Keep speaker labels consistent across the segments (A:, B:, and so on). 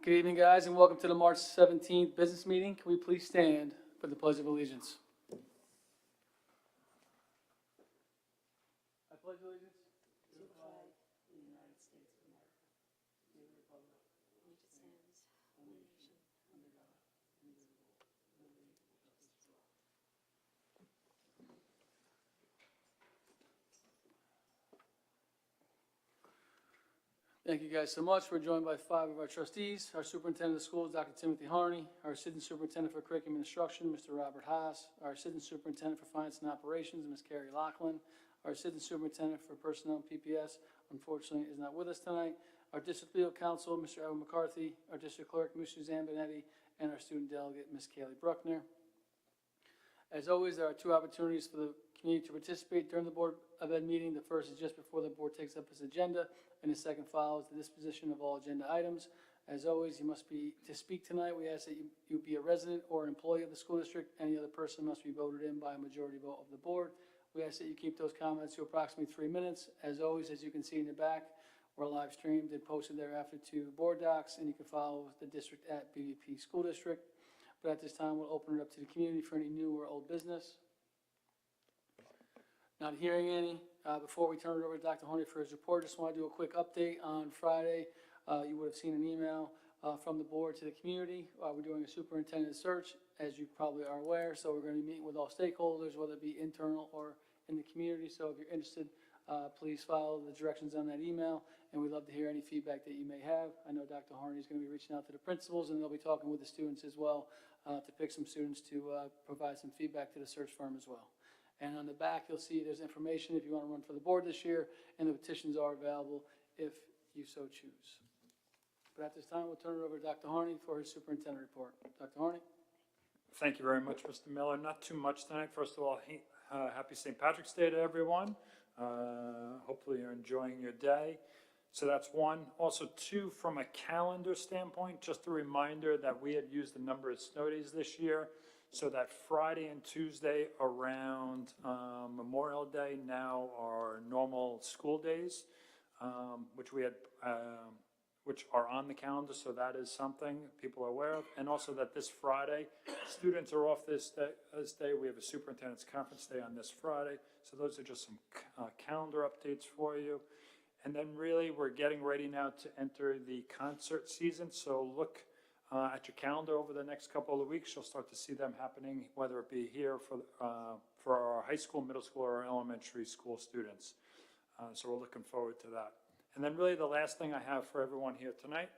A: Good evening, guys, and welcome to the March 17th business meeting. Can we please stand for the Pledge of Allegiance? I pledge allegiance to the flag of the United States of America, to the republic which stands one nation under God, indivisible, with liberty and justice for all. Thank you guys so much. We're joined by 5 of our trustees, our superintendent of schools, Dr. Timothy Harney, our assistant superintendent for curriculum and instruction, Mr. Robert Haas, our assistant superintendent for finance and operations, Ms. Carrie Lachlan, our assistant superintendent for personnel and PPS, unfortunately is not with us tonight, our district legal counsel, Mr. Evan McCarthy, our district clerk, Ms. Suzanne Benetti, and our student delegate, Ms. Kaylee Bruckner. As always, there are 2 opportunities for the community to participate during the Board of Ed meeting. The first is just before the board takes up its agenda, and the second follows the disposition of all agenda items. As always, you must be, to speak tonight, we ask that you be a resident or an employee of the school district. Any other person must be voted in by a majority vote of the board. We ask that you keep those comments to approximately 3 minutes. As always, as you can see in the back, we're live streamed and posted thereafter to board docs, and you can follow the district at BBP School District. But at this time, we'll open it up to the community for any new or old business. Not hearing any. Before we turn it over to Dr. Harney for his report, just want to do a quick update. On Friday, you would have seen an email from the board to the community. We're doing a superintendent search, as you probably are aware, so we're going to be meeting with all stakeholders, whether it be internal or in the community. So if you're interested, please follow the directions on that email, and we'd love to hear any feedback that you may have. I know Dr. Harney is going to be reaching out to the principals, and they'll be talking with the students as well to pick some students to provide some feedback to the search firm as well. And on the back, you'll see there's information if you want to run for the board this year, and the petitions are available if you so choose. But at this time, we'll turn it over to Dr. Harney for his superintendent report. Dr. Harney?
B: Thank you very much, Mr. Miller. Not too much tonight. First of all, happy St. Patrick's Day to everyone. Hopefully you're enjoying your day. So that's 1. Also 2, from a calendar standpoint, just a reminder that we had used the number of snow days this year. So that Friday and Tuesday around Memorial Day now are normal school days, which are on the calendar. So that is something people are aware of. And also that this Friday, students are off this day. We have a superintendent's conference day on this Friday. So those are just some calendar updates for you. And then really we're getting ready now to enter the concert season. So look at your calendar over the next couple of weeks. You'll start to see them happening, whether it be here for our high school, middle school, or elementary school students. So we're looking forward to that. And then really the last thing I have for everyone here tonight,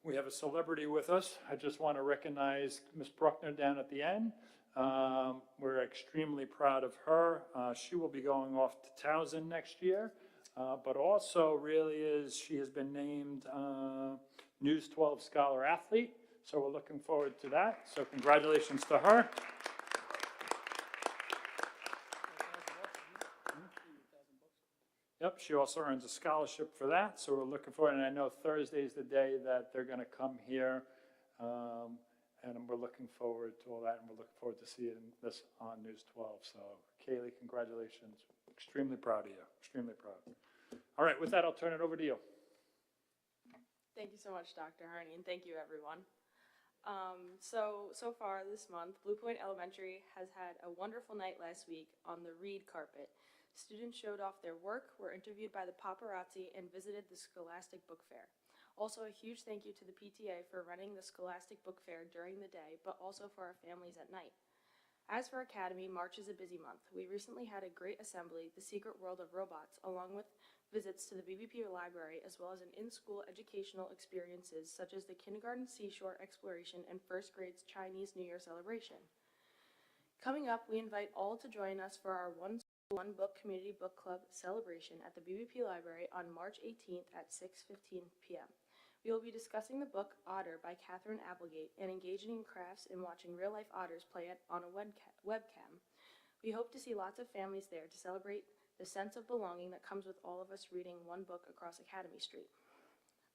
B: we have a celebrity with us. I just want to recognize Ms. Bruckner down at the end. We're extremely proud of her. She will be going off to Towson next year, but also really she has been named News 12 Scholar Athlete, so we're looking forward to that. So congratulations to her. Yep, she also earns a scholarship for that, so we're looking forward. And I know Thursday is the day that they're going to come here, and we're looking forward to all that, and we're looking forward to seeing this on News 12. So Kaylee, congratulations. Extremely proud of you. Extremely proud. All right, with that, I'll turn it over to you.
C: Thank you so much, Dr. Harney, and thank you, everyone. So far this month, Blue Point Elementary has had a wonderful night last week on the Reed carpet. Students showed off their work, were interviewed by the paparazzi, and visited the Scholastic Book Fair. Also, a huge thank you to the PTA for running the Scholastic Book Fair during the day, but also for our families at night. As for Academy, March is a busy month. We recently had a great assembly, The Secret World of Robots, along with visits to the BBP Library, as well as an in-school educational experiences such as the kindergarten seashore exploration and first grade's Chinese New Year celebration. Coming up, we invite all to join us for our One School, One Book Community Book Club celebration at the BBP Library on March 18th at 6:15 p.m. We will be discussing the book Otter by Catherine Applegate and engaging in crafts and watching real-life otters play on a webcam. We hope to see lots of families there to celebrate the sense of belonging that comes with all of us reading one book across Academy Street.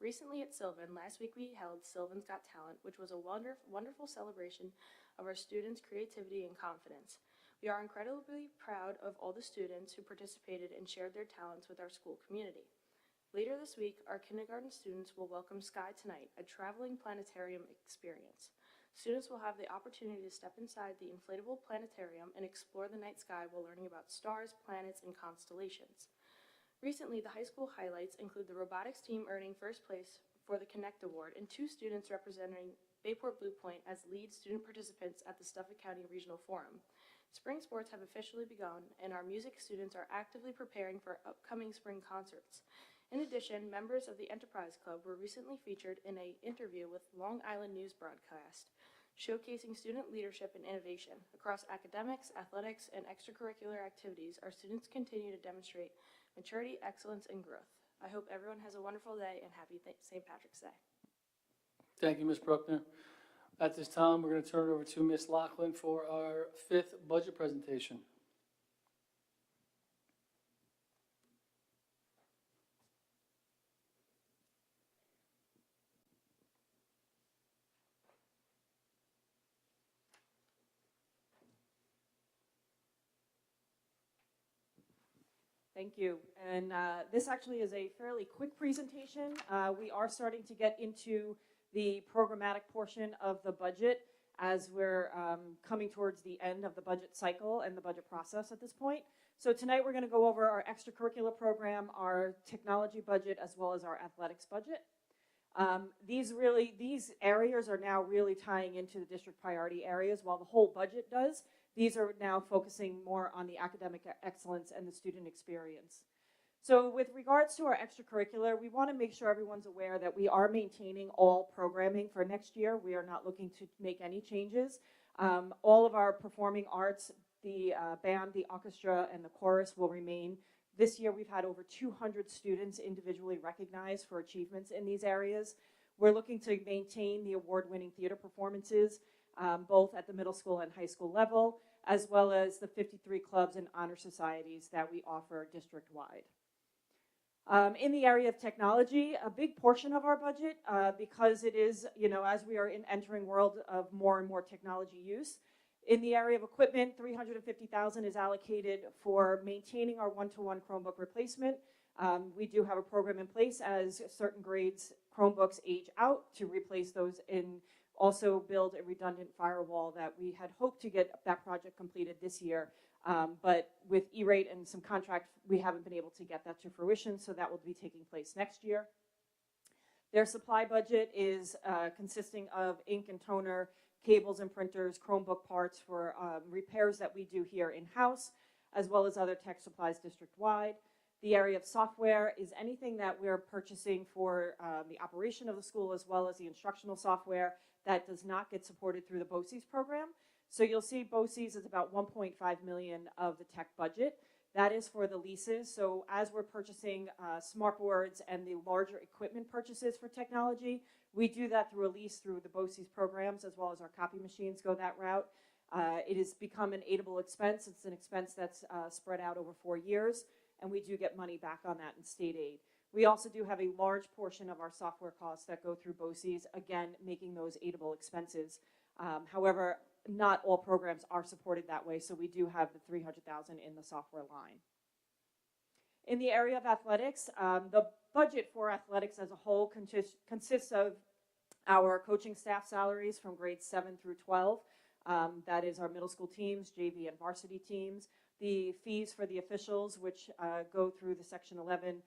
C: Recently at Sylvan, last week we held Sylvan's Got Talent, which was a wonderful celebration of our students' creativity and confidence. We are incredibly proud of all the students who participated and shared their talents with our school community. Later this week, our kindergarten students will welcome Sky Tonight, a traveling planetarium experience. Students will have the opportunity to step inside the inflatable planetarium and explore the night sky while learning about stars, planets, and constellations. Recently, the high school highlights include the robotics team earning first place for the Connect Award and 2 students representing Bayport Blue Point as lead student participants at the Suffolk County Regional Forum. Spring sports have officially begun, and our music students are actively preparing for upcoming spring concerts. In addition, members of the Enterprise Club were recently featured in an interview with Long Island News broadcast, showcasing student leadership and innovation. Across academics, athletics, and extracurricular activities, our students continue to demonstrate maturity, excellence, and growth. I hope everyone has a wonderful day and happy St. Patrick's Day.
A: Thank you, Ms. Bruckner. At this time, we're going to turn it over to Ms. Lachlan for our 5th budget presentation.
D: Thank you. And this actually is a fairly quick presentation. We are starting to get into the programmatic portion of the budget as we're coming towards the end of the budget cycle and the budget process at this point. So tonight we're going to go over our extracurricular program, our technology budget, as well as our athletics budget. These areas are now really tying into the district priority areas while the whole budget does. These are now focusing more on the academic excellence and the student experience. So with regards to our extracurricular, we want to make sure everyone's aware that we are maintaining all programming for next year. We are not looking to make any changes. All of our performing arts, the band, the orchestra, and the chorus will remain. This year we've had over 200 students individually recognized for achievements in these areas. We're looking to maintain the award-winning theater performances, both at the middle school and high school level, as well as the 53 clubs and honor societies that we offer district-wide. In the area of technology, a big portion of our budget, because it is, as we are entering world of more and more technology use, in the area of equipment, $350,000 is allocated for maintaining our one-to-one Chromebook replacement. We do have a program in place as certain grades Chromebooks age out to replace those and also build a redundant firewall that we had hoped to get that project completed this year. But with E-rate and some contract, we haven't been able to get that to fruition, so that will be taking place next year. Their supply budget is consisting of ink and toner, cables and printers, Chromebook parts for repairs that we do here in-house, as well as other tech supplies district-wide. The area of software is anything that we're purchasing for the operation of the school, as well as the instructional software that does not get supported through the BOCES program. So you'll see BOCES is about $1.5 million of the tech budget. That is for the leases. So as we're purchasing smart boards and the larger equipment purchases for technology, we do that through a lease through the BOCES programs, as well as our copy machines go that route. It has become an aidable expense. It's an expense that's spread out over 4 years, and we do get money back on that in state aid. We also do have a large portion of our software costs that go through BOCES, again, making those aidable expenses. However, not all programs are supported that way, so we do have the $300,000 in the software line. In the area of athletics, the budget for athletics as a whole consists of our coaching staff salaries from grades 7 through 12. That is our middle school teams, JV and varsity teams. The fees for the officials, which go through the Section 11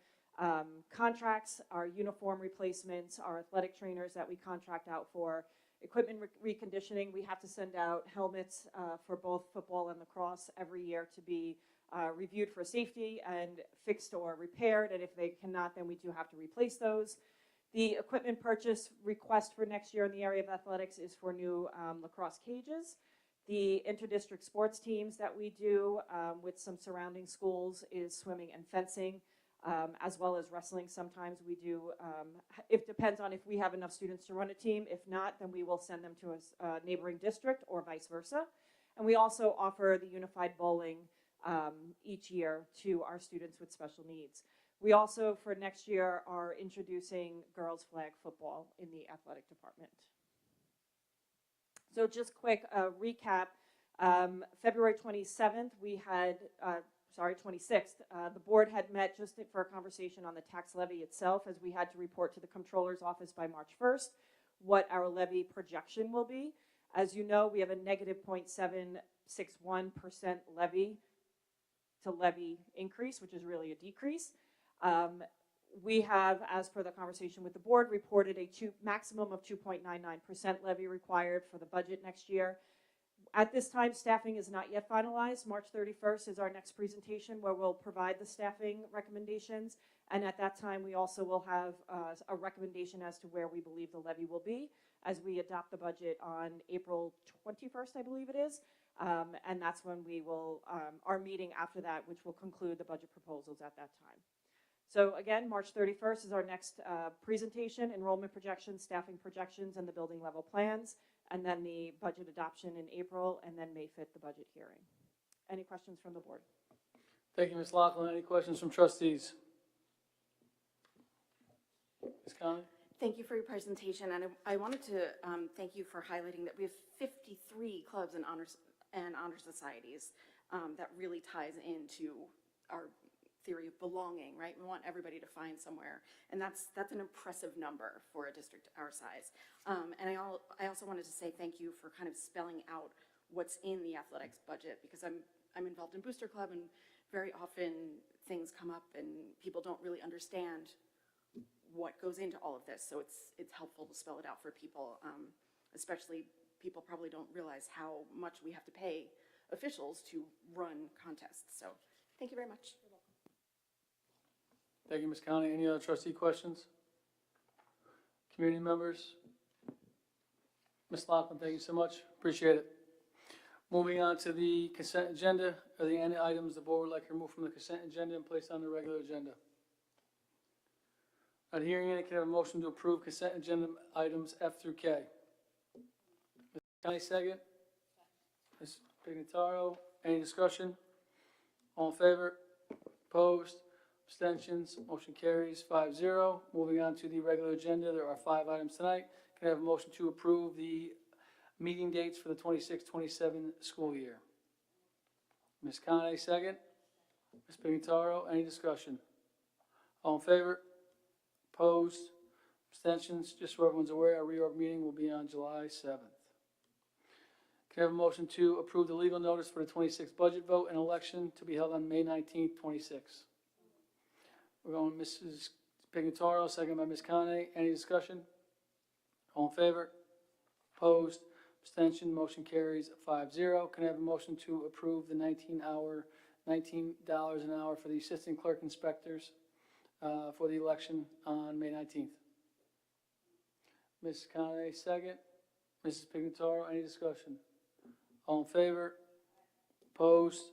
D: contracts, our uniform replacements, our athletic trainers that we contract out for, equipment reconditioning. We have to send out helmets for both football and lacrosse every year to be reviewed for safety and fixed or repaired, and if they cannot, then we do have to replace those. The equipment purchase request for next year in the area of athletics is for new lacrosse cages. The interdistrict sports teams that we do with some surrounding schools is swimming and fencing, as well as wrestling. Sometimes we do, it depends on if we have enough students to run a team. If not, then we will send them to a neighboring district or vice versa. And we also offer the unified bowling each year to our students with special needs. We also, for next year, are introducing girls flag football in the athletic department. So just quick recap, February 27th, we had 26th, the board had met just for a conversation on the tax levy itself, as we had to report to the comptroller's office by March 1st what our levy projection will be. As you know, we have a negative 0.761% levy to levy increase, which is really a decrease. We have, as per the conversation with the board, reported a maximum of 2.99% levy required for the budget next year. At this time, staffing is not yet finalized. March 31st is our next presentation where we'll provide the staffing recommendations. And at that time, we also will have a recommendation as to where we believe the levy will be as we adopt the budget on April 21st, I believe it is. And that's when we will, our meeting after that, which will conclude the budget proposals at that time. So again, March 31st is our next presentation, enrollment projections, staffing projections, and the building level plans. And then the budget adoption in April, and then May 5th, the budget hearing. Any questions from the board?
A: Thank you, Ms. Laughlin. Any questions from trustees? Ms. Conley?
E: Thank you for your presentation, and I wanted to thank you for highlighting that we have 53 clubs and honor societies. That really ties into our theory of belonging, right? We want everybody to find somewhere, and that's an impressive number for a district our size. And I also wanted to say thank you for kind of spelling out what's in the athletics budget, because I'm involved in Booster Club, and very often things come up and people don't really understand what goes into all of this. So it's helpful to spell it out for people, especially people probably don't realize how much we have to pay officials to run contests. So thank you very much.
A: Thank you, Ms. Conley. Any other trustee questions? Community members? Ms. Laughlin, thank you so much. Appreciate it. Moving on to the consent agenda. Are there any items the board would like to remove from the consent agenda and place on the regular agenda? Not hearing any, can I have a motion to approve consent agenda items F through K? Ms. Conley, second. Ms. Pignataro, any discussion? All in favor? Opposed? Abstentions? Motion carries 5-0. Moving on to the regular agenda, there are 5 items tonight. Can I have a motion to approve the meeting dates for the 26-27 school year? Ms. Conley, second. Ms. Pignataro, any discussion? All in favor? Opposed? Abstentions? Just so everyone's aware, our reorg meeting will be on July 7th. Can I have a motion to approve the legal notice for the 26th budget vote and election to be held on May 19th, 26? We're going Mrs. Pignataro, second by Ms. Conley. Any discussion? All in favor? Opposed? Abstention? Motion carries 5-0. Can I have a motion to approve the $19 an hour for the assistant clerk inspectors for the election on May 19th? Ms. Conley, second. Mrs. Pignataro, any discussion? All in favor? Opposed?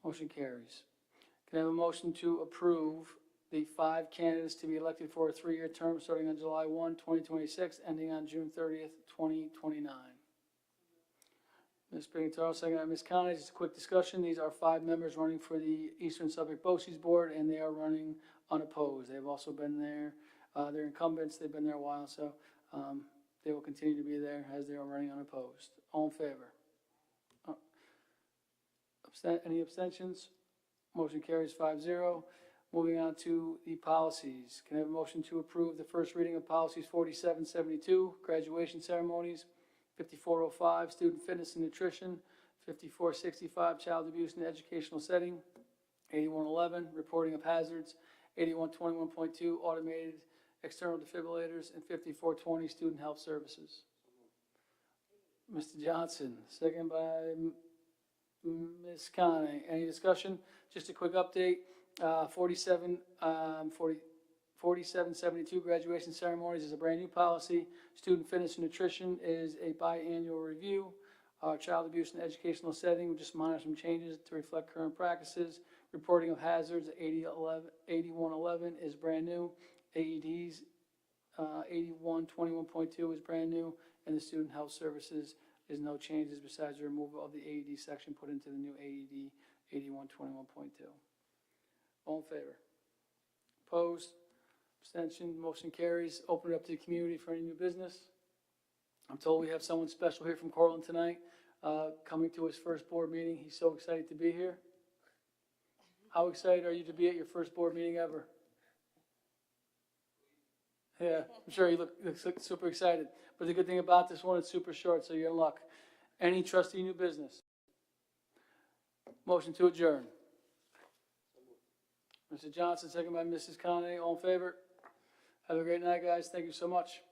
A: Motion carries. Can I have a motion to approve the 5 candidates to be elected for a 3-year term starting on July 1, 2026, ending on June 30th, 2029? Ms. Pignataro, second by Ms. Conley. Just a quick discussion. These are 5 members running for the Eastern Suffolk BOCES Board, and they are running unopposed. They've also been there. They're incumbents. They've been there a while, so they will continue to be there as they are running unopposed. All in favor? Any abstentions? Motion carries 5-0. Moving on to the policies. Can I have a motion to approve the first reading of policies 4772, graduation ceremonies, 5405, student fitness and nutrition, 5465, child abuse in the educational setting, 8111, reporting of hazards, 8121.2, automated external defibrillators, and 5420, student health services? Mr. Johnson, second by Ms. Conley. Any discussion? Just a quick update. 4772 graduation ceremonies is a brand new policy. Student fitness and nutrition is a biannual review. Child abuse in the educational setting, we just monitor some changes to reflect current practices. Reporting of hazards, 8111 is brand new. AEDs, 8121.2 is brand new. And the student health services is no changes besides the removal of the AED section put into the new AED 8121.2. All in favor? Opposed? Abstention? Motion carries. Open it up to the community for any new business. I'm told we have someone special here from Cortland tonight, coming to his first board meeting. He's so excited to be here. How excited are you to be at your first board meeting ever? Yeah, I'm sure you look super excited. But the good thing about this one, it's super short, so you're in luck. Any trustee new business? Motion to adjourn. Mr. Johnson, second by Mrs. Conley. All in favor? Have a great night, guys. Thank you so much.